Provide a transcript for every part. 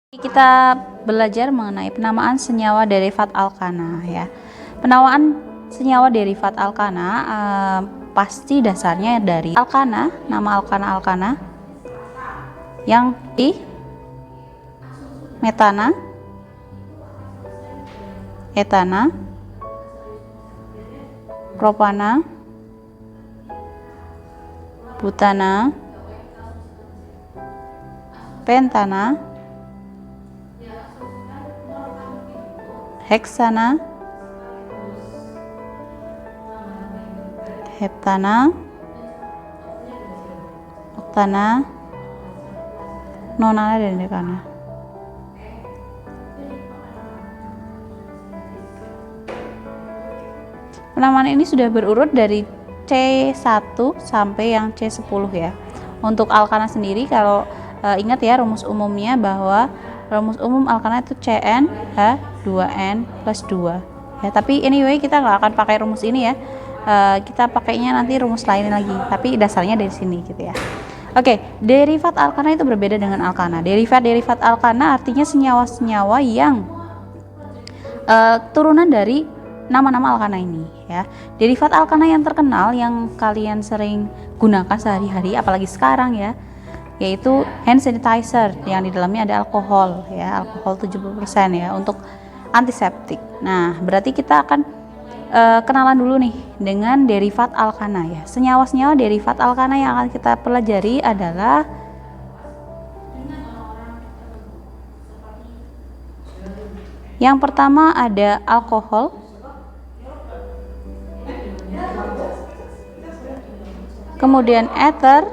Kita belajar mengenai penamaan senyawa derivat alkana ya. Penamaan senyawa derivat alkana pasti dasarnya dari alkana, nama alkana yang di metana, etana, propana, butana, pentana, heksana, heptana, oktana, nonana, dan dekana. Penamaan ini sudah berurut dari C1 sampai yang C10 ya. Untuk alkana sendiri kalau ingat ya rumus umumnya bahwa rumus umum alkana itu CnH2n plus 2 ya, tapi anyway kita nggak akan pakai rumus ini ya, kita pakainya nanti rumus lain lagi, tapi dasarnya dari sini gitu ya. Oke, derivat alkana itu berbeda dengan alkana. Derivat alkana artinya senyawa-senyawa yang turunan dari nama-nama alkana ini ya. Derivat alkana yang terkenal yang kalian sering gunakan sehari-hari apalagi sekarang ya, yaitu hand sanitizer yang di dalamnya ada alkohol ya, alkohol 70% ya untuk antiseptik. Nah, berarti kita akan kenalan dulu nih dengan derivat alkana ya. Senyawa-senyawa derivat alkana yang akan kita pelajari adalah yang pertama ada alkohol, kemudian ether,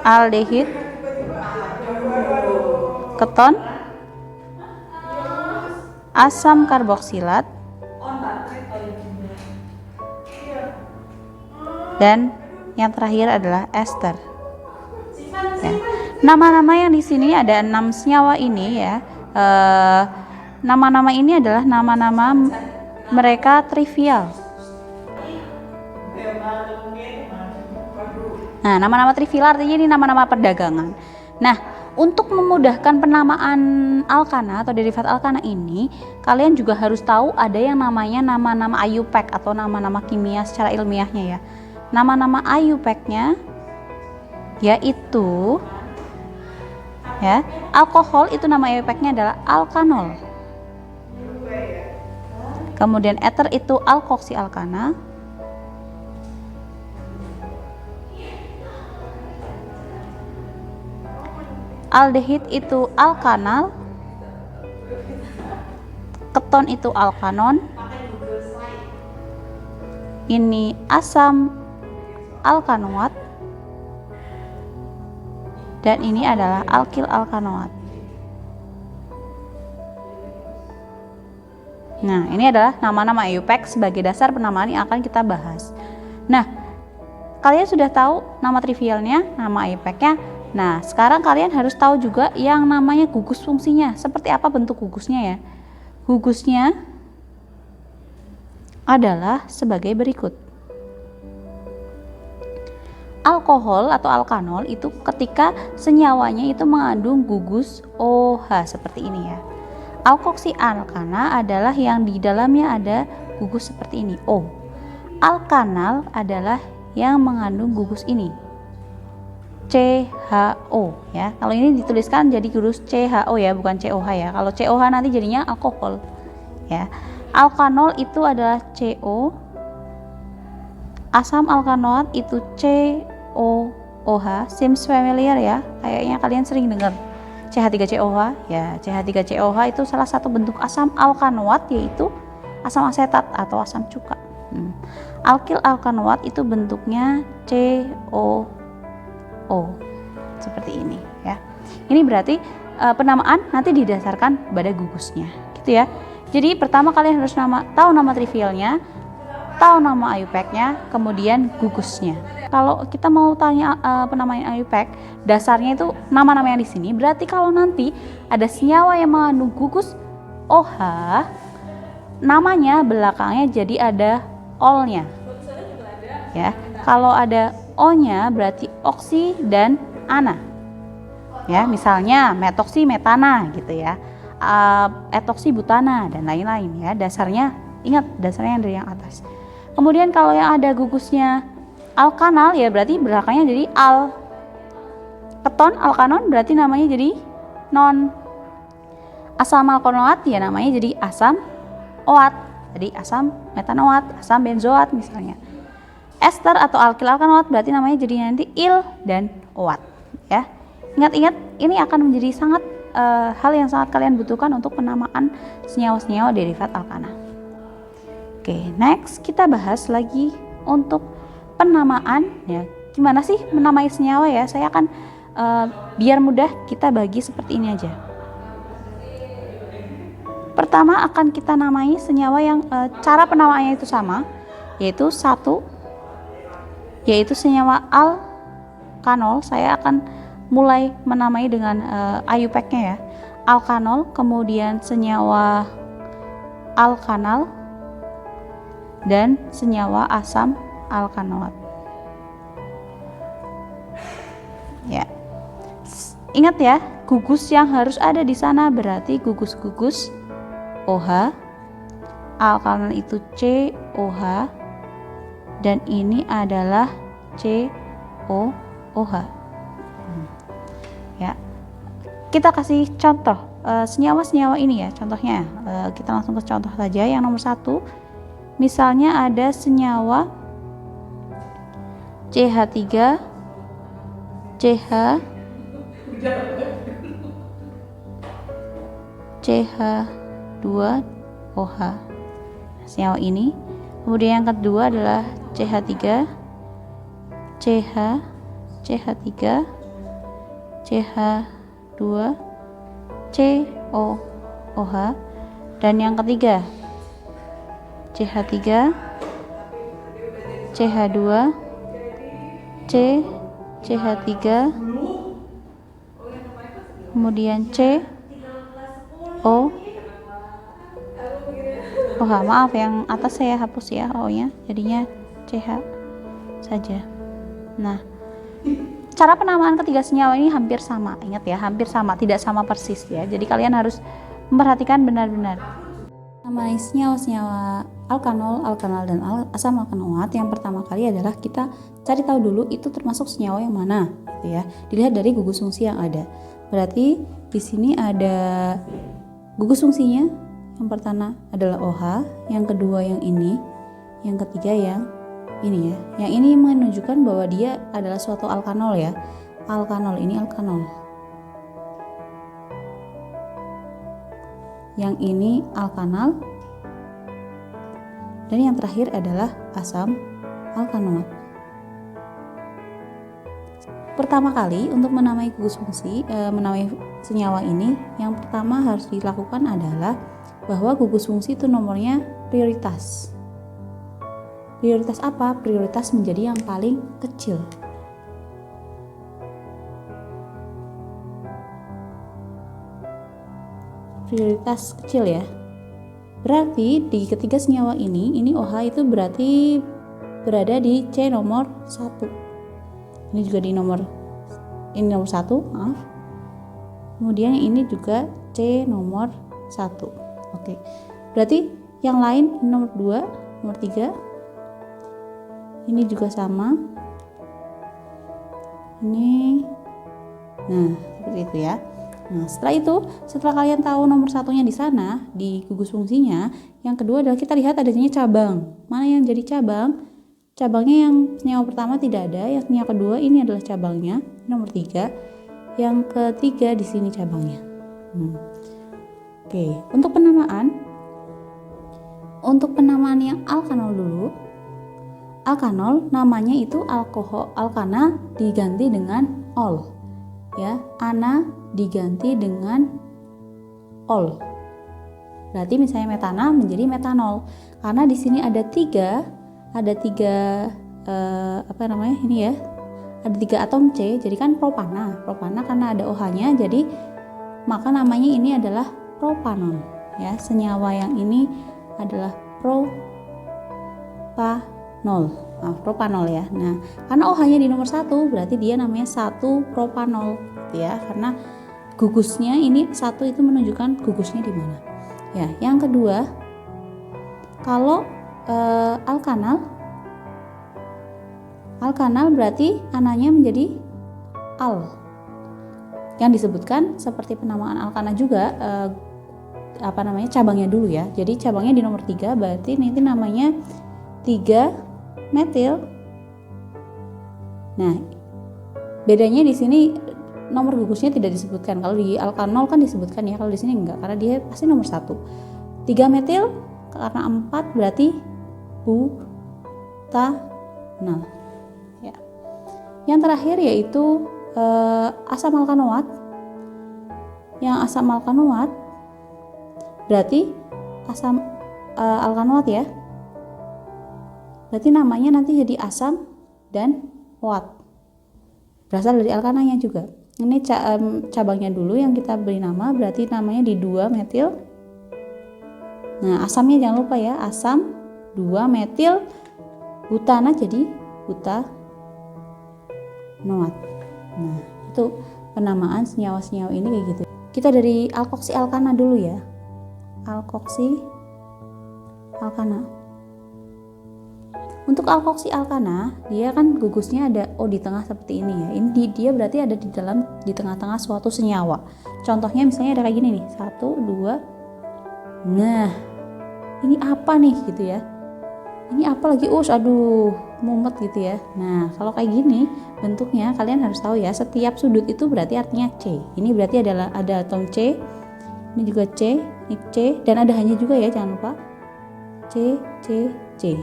aldehid, keton, asam karboksilat, dan yang terakhir adalah ester. Ya. Nama-nama yang di sini ada 6 senyawa ini ya. Nama-nama ini adalah nama-nama mereka trivial. Nah, nama-nama trivial artinya ini nama-nama perdagangan. Nah, untuk memudahkan penamaan alkana atau derivat alkana ini, kalian juga harus tahu ada yang namanya nama-nama IUPAC atau nama-nama kimia secara ilmiahnya ya. Nama-nama IUPAC-nya yaitu ya, alkohol itu nama IUPAC-nya adalah alkanol. Kemudian ether itu alkoksialkana. Aldehid itu alkanal, keton itu alkanon, ini asam alkanoat, dan ini adalah alkil alkanoat. Nah, ini adalah nama-nama IUPAC sebagai dasar penamaan yang akan kita bahas. Nah, kalian sudah tahu nama trivialnya, nama IUPAC-nya. Nah, sekarang kalian harus tahu juga yang namanya gugus fungsinya. Seperti apa bentuk gugusnya ya? Gugusnya adalah sebagai berikut. Alkohol atau alkanol itu ketika senyawanya itu mengandung gugus OH seperti ini ya. Alkoksialkana adalah yang di dalamnya ada gugus seperti ini, O. Alkanal adalah yang mengandung gugus ini, CHO ya. Kalau ini dituliskan jadi huruf CHO ya, bukan COH ya. Kalau COH nanti jadinya alkohol ya. Alkanol itu adalah CO. Asam alkanoat itu COOH. Seems familiar ya. Kayaknya kalian sering dengar CH3COH ya. CH3COH itu salah satu bentuk asam alkanoat yaitu asam asetat atau asam cuka. Alkil alkanoat itu bentuknya COO seperti ini ya. Ini berarti penamaan nanti didasarkan pada gugusnya gitu ya. Jadi pertama kalian harus tahu nama trivialnya, tahu nama IUPAC-nya, kemudian gugusnya. Kalau kita mau tanya penamaan IUPAC, dasarnya itu nama-nama yang di sini. Berarti kalau nanti ada senyawa yang mengandung gugus OH, namanya belakangnya jadi ada ol-nya. Ya, kalau ada O-nya berarti oksi dan ana. Ya, misalnya metoksimetana gitu ya. Etoksibutana dan lain-lain ya. Dasarnya ingat dasarnya dari yang atas. Kemudian kalau yang ada gugusnya alkanal ya berarti belakangnya jadi al. Keton alkanon berarti namanya jadi non. Asam alkanoat ya namanya jadi asam oat. Jadi asam metanoat, asam benzoat misalnya. Ester atau alkil alkanoat berarti namanya jadi nanti il dan oat ya. Ingat-ingat ini akan menjadi sangat hal yang sangat kalian butuhkan untuk penamaan senyawa-senyawa derivat alkana. Oke, next kita bahas lagi untuk penamaan ya. Gimana sih menamai senyawa ya? Saya akan biar mudah kita bagi seperti ini aja. Pertama akan kita namai senyawa yang cara penamaannya itu sama, yaitu yaitu senyawa alkanol. Saya akan mulai menamai dengan IUPAC-nya ya. Alkanol, kemudian senyawa alkanal dan senyawa asam alkanoat. Ya. Ingat ya, gugus yang harus ada di sana berarti gugus-gugus OH. Alkanal itu COH dan ini adalah COOH. Ya, kita kasih contoh senyawa-senyawa ini ya. Contohnya kita langsung ke contoh saja. Yang nomor 1, misalnya ada senyawa CH3, CH2OH. Senyawa ini. Kemudian yang kedua adalah CH3, CH3, CH2, COOH, dan yang ketiga CH3, CH2, CH3, kemudian COOH. Maaf yang atas saya hapus ya O-nya, jadinya CH saja. Nah, cara penamaan ketiga senyawa ini hampir sama. Ingat ya, hampir sama, tidak sama persis ya. Jadi kalian harus memperhatikan benar-benar. Namanya senyawa-senyawa alkanol, alkanal, dan asam alkanoat. Yang pertama kali adalah kita cari tahu dulu itu termasuk senyawa yang mana, gitu ya. Dilihat dari gugus fungsi yang ada. Berarti di sini ada gugus fungsinya. Yang pertama adalah OH, yang kedua yang ini, yang ketiga yang ini ya. Yang ini menunjukkan bahwa dia adalah suatu alkanol ya. Alkanol ini alkanol. Yang ini alkanal. Dan yang terakhir adalah asam alkanoat. Pertama kali untuk menamai gugus fungsi, menamai senyawa ini, yang pertama harus dilakukan adalah bahwa gugus fungsi itu nomornya prioritas. Prioritas apa? Prioritas menjadi yang paling kecil. Prioritas kecil ya. Berarti di ketiga senyawa ini OH itu berarti berada di C nomor 1. Ini juga di nomor 1, maaf. Kemudian ini juga C nomor 1. Oke. Berarti yang lain nomor 2, nomor 3. Ini juga sama. Ini. Nah, seperti itu ya. Nah, setelah kalian tahu nomor satunya di sana, di gugus fungsinya, yang kedua adalah kita lihat adanya cabang. Mana yang jadi cabang? Cabangnya yang senyawa pertama tidak ada, yang senyawa kedua ini adalah cabangnya, nomor 3. Yang ketiga di sini cabangnya. Oke, untuk penamaan yang alkanol dulu. Alkanol namanya itu alkohol, alkana diganti dengan ol. Ya, ana diganti dengan ol. Berarti misalnya metana menjadi metanol. Karena di sini ada tiga ini ya. Ada 3 atom C, jadi kan propana. Propana karena ada OH-nya, jadi maka namanya ini adalah propanon. Ya, senyawa yang ini adalah propanol. propanol ya. Nah, karena OH-nya di nomor 1 berarti dia namanya 1 propanol gitu ya. Karena gugusnya ini 1 itu menunjukkan gugusnya di mana. Ya, yang kedua, kalau alkanal berarti ananya menjadi al. Yang disebutkan seperti penamaan alkana juga cabangnya dulu ya. Jadi cabangnya di nomor 3 berarti nanti namanya 3 metil. Nah, bedanya di sini nomor gugusnya tidak disebutkan. Kalau di alkanol kan disebutkan ya, kalau di sini enggak karena dia pasti nomor 1. 3 metil karena 4 berarti butanal. Ya. Yang terakhir yaitu asam alkanoat. Yang asam alkanoat berarti asam alkanoat ya. Berarti namanya nanti jadi asam dan oat. Berasal dari alkananya juga. Ini cabangnya dulu yang kita beri nama, berarti namanya di 2 metil. Nah, asamnya jangan lupa ya, asam 2 metil butana jadi butanoat. Nah, itu penamaan senyawa-senyawa ini kayak gitu. Kita dari alkoksi alkana dulu ya. Alkoksi alkana. Untuk alkoksi alkana, dia kan gugusnya ada O di tengah seperti ini ya. Ini dia berarti ada di tengah-tengah suatu senyawa. Contohnya misalnya ada kayak gini nih, 1, 2. Nah, ini apa nih gitu ya. Ini apa lagi? Aduh, mumet gitu ya. Nah, kalau kayak gini bentuknya kalian harus tahu ya, setiap sudut itu berarti artinya C. Ini berarti ada atom C. Ini juga C, ini C, dan ada hanya juga ya, jangan lupa. C, C, C.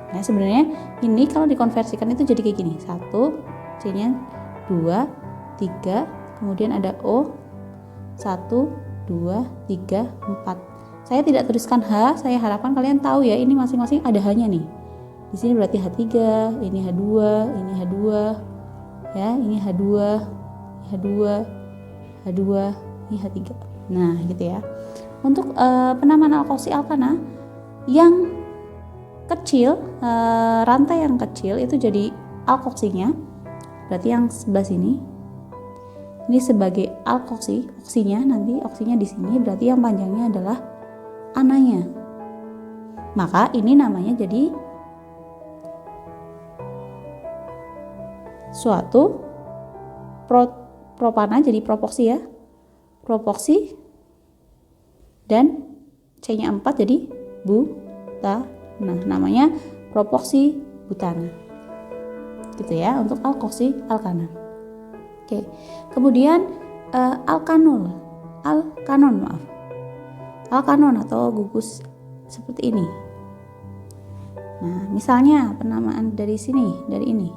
Nah, sebenarnya ini kalau dikonversikan itu jadi kayak gini. 1, C-nya 2, 3, kemudian ada O. 1, 2, 3, 4. Saya tidak tuliskan H, saya harapkan kalian tahu ya, ini masing-masing ada H-nya nih. Di sini berarti H3, ini H2, ini H2. Ya, ini H2, H2, H2, ini H3. Nah, gitu ya. Untuk penamaan alkoksi alkana yang kecil, rantai yang kecil itu jadi alkoksinya, berarti yang sebelah sini ini sebagai alkoksi, oksinya di sini berarti yang panjangnya adalah ananya, maka ini namanya jadi suatu propana, jadi propoksi ya, propoksi, dan C-nya 4 jadi butana. Nah, namanya propoksi butana. Gitu ya untuk alkoksi alkana. Oke. Kemudian alkanon atau gugus seperti ini. Nah, misalnya penamaan dari sini, dari ini.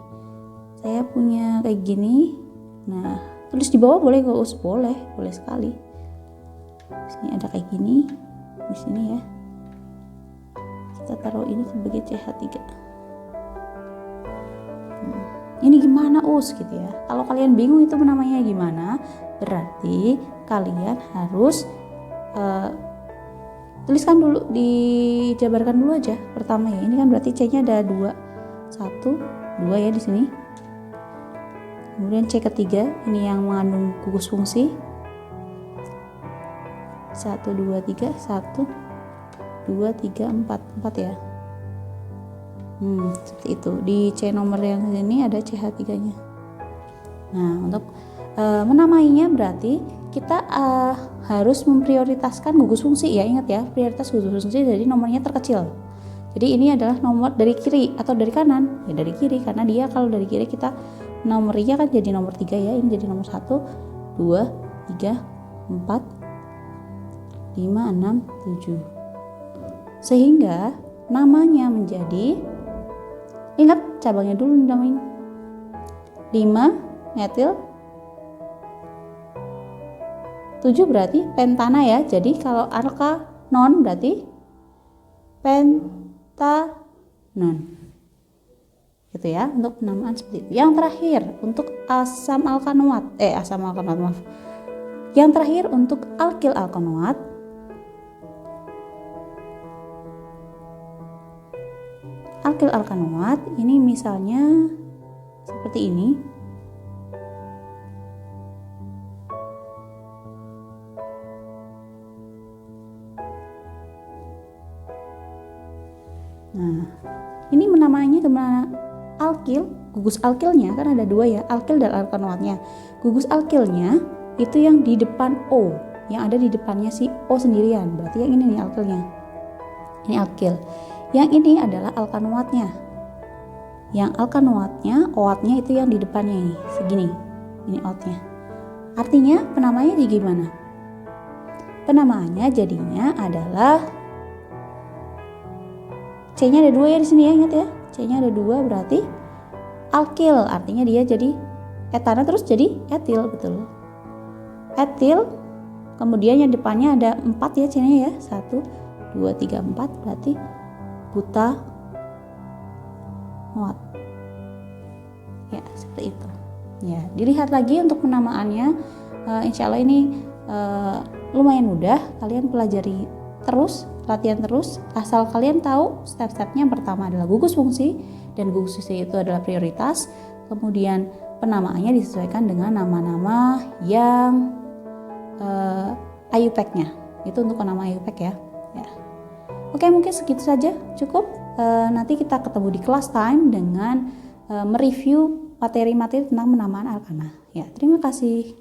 Saya punya kayak gini. Nah, tulis di bawah boleh nggak? Boleh sekali. Di sini ada kayak gini, di sini ya. Kita taruh ini sebagai CH3. Ini gimana gitu ya. Kalau kalian bingung itu namanya gimana, berarti kalian harus tuliskan dulu, dijabarkan dulu aja pertama ya. Ini kan berarti C-nya ada 2. 1, 2 ya di sini. Kemudian C ketiga, ini yang mengandung gugus fungsi. 1, 2, 3, 1, 2, 3, 4 ya. Seperti itu. Di C nomor yang ini ada CH3-nya. Nah, untuk menamainya berarti kita harus memprioritaskan gugus fungsi ya. Ingat ya, prioritas gugus fungsi dari nomornya terkecil. Jadi ini adalah nomor dari kiri atau dari kanan? Ya dari kiri, karena dia kalau dari kiri kita nomornya kan jadi nomor 3 ya. Ini jadi nomor 1, 2, 3, 4, 5, 6, 7. Sehingga namanya menjadi, ingat cabangnya dulu dinamain 5 metil 7 berarti pentana ya. Jadi kalau alkanon berarti pentanon. Gitu ya untuk penamaan seperti itu. Yang terakhir untuk asam alkanoat, Yang terakhir untuk alkil alkanoat. alkil alkanoat ini misalnya seperti ini. Nah, ini namanya kemana? Alkil, gugus alkilnya kan ada dua ya, alkil dan alkanoatnya. Gugus alkilnya itu yang di depan O, yang ada di depannya si O sendirian. Berarti yang ini nih alkilnya. Ini alkil. Yang ini adalah alkanoatnya. Yang alkanoatnya, OAT-nya itu yang di depannya ini, segini. Ini OAT-nya. Artinya penamaannya jadi gimana? Penamaannya jadinya adalah C-nya ada 2 ya di sini ya, ingat ya. C-nya ada 2 berarti alkil, artinya dia jadi etana terus jadi etil, betul. Etil, kemudian yang depannya ada 4 ya C-nya ya. 1, 2, 3, 4 berarti butanoat. Ya, seperti itu. Ya, dilihat lagi untuk penamaannya. Insya Allah ini lumayan mudah. Kalian pelajari terus, latihan terus, asal kalian tahu step-stepnya. Yang pertama adalah gugus fungsi, dan gugus fungsi itu adalah prioritas. Kemudian penamaannya disesuaikan dengan nama-nama yang IUPAC-nya. Itu untuk nama IUPAC ya. Oke, mungkin segitu saja, cukup. Nanti kita ketemu di class time dengan mereview materi-materi tentang penamaan alkana. Ya, terima kasih.